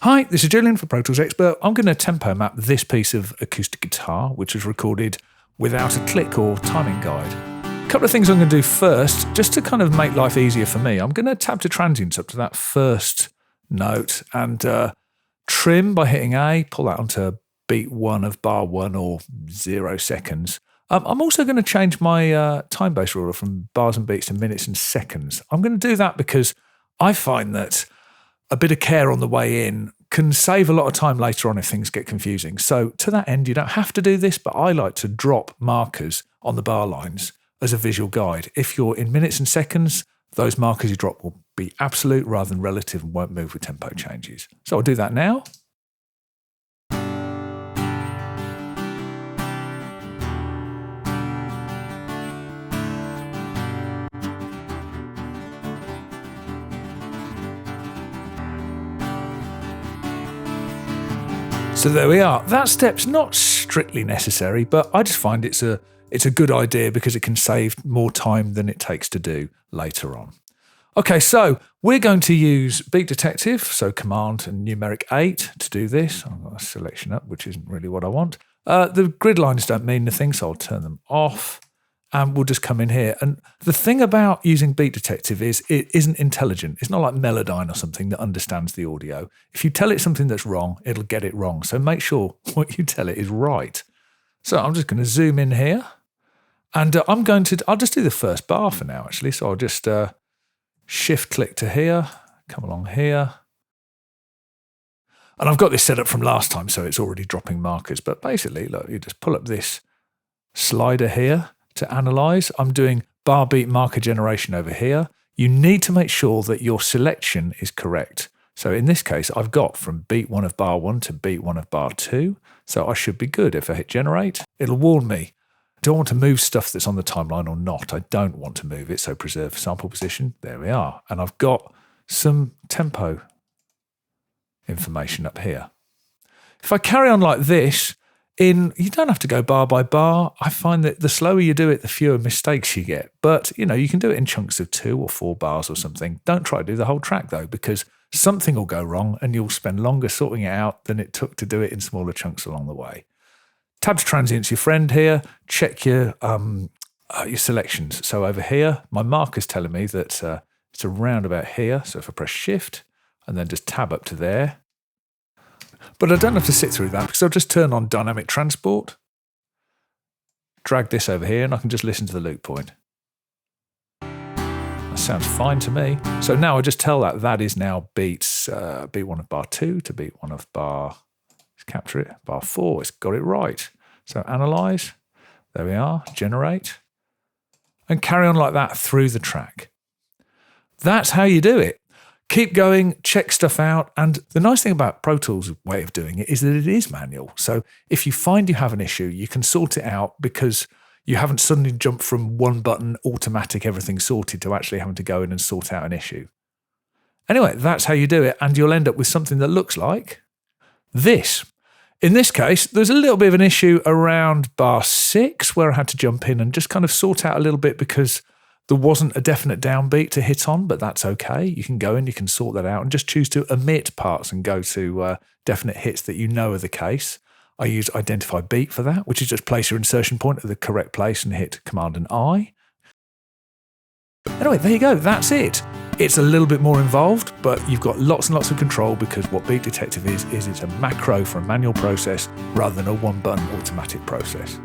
Hi, this is Julian for Pro Tools Expert. I'm going to tempo map this piece of acoustic guitar, which was recorded without a click or timing guide. A couple of things I'm going to do first, just to kind of make life easier for me. I'm going to tap to transients up to that first note and trim by hitting A, pull that onto beat 1 of bar 1 or 0 seconds. I'm also going to change my time-based ruler from bars and beats to minutes and seconds. I'm going to do that because I find that a bit of care on the way in can save a lot of time later on if things get confusing. So to that end, you don't have to do this, but I like to drop markers on the bar lines as a visual guide. If you're in minutes and seconds, those markers you drop will be absolute rather than relative and won't move with tempo changes. So I'll do that now. So there we are. That step's not strictly necessary, but I just find it's a good idea because it can save more time than it takes to do later on. Okay, so we're going to use Beat Detective, so Command and numeric 8 to do this. I've got a selection up, which isn't really what I want. The grid lines don't mean anything, so I'll turn them off. And we'll just come in here. And the thing about using Beat Detective is it isn't intelligent. It's not like Melodyne or something that understands the audio. If you tell it something that's wrong, it'll get it wrong. So make sure what you tell it is right. So I'm just going to zoom in here. And I'll just do the first bar for now, actually. So I'll just shift click to here, come along here. And I've got this set up from last time, so it's already dropping markers. But basically, look, you just pull up this slider here to analyze. I'm doing bar beat marker generation over here. You need to make sure that your selection is correct. So in this case, I've got from beat 1 of bar 1 to beat 1 of bar 2. So I should be good. If I hit generate, it'll warn me. Do I want to move stuff that's on the timeline or not? I don't want to move it, so preserve sample position. There we are. And I've got some tempo information up here. If I carry on like this, you don't have to go bar by bar. I find that the slower you do it, the fewer mistakes you get. But, you can do it in chunks of 2 or 4 bars or something. Don't try to do the whole track, though, because something will go wrong and you'll spend longer sorting it out than it took to do it in smaller chunks along the way. Tab to transients, your friend here. Check your selections. So over here, my marker's telling me that it's around about here. So if I press Shift and then just tab up to there, but I don't have to sit through that because I'll just turn on dynamic transport, drag this over here, and I can just listen to the loop point. That sounds fine to me. So now I just tell that is now beats beat 1 of bar 2 to beat 1 of bar, let's capture it, bar 4. It's got it right. So analyze, there we are, generate, and carry on like that through the track. That's how you do it. Keep going, check stuff out. And the nice thing about Pro Tools' way of doing it is that it is manual. So if you find you have an issue, you can sort it out because you haven't suddenly jumped from one button, automatic, everything sorted, to actually having to go in and sort out an issue. Anyway, that's how you do it. And you'll end up with something that looks like this. In this case, there's a little bit of an issue around bar 6 where I had to jump in and just kind of sort out a little bit because there wasn't a definite downbeat to hit on, but that's okay. You can go in, you can sort that out and just choose to omit parts and go to definite hits that you know are the case. I use identify beat for that, which is just place your insertion point at the correct place and hit Command and I. Anyway, there you go. That's it. It's a little bit more involved, but you've got lots and lots of control because what Beat Detective is it's a macro for a manual process rather than a one-button automatic process.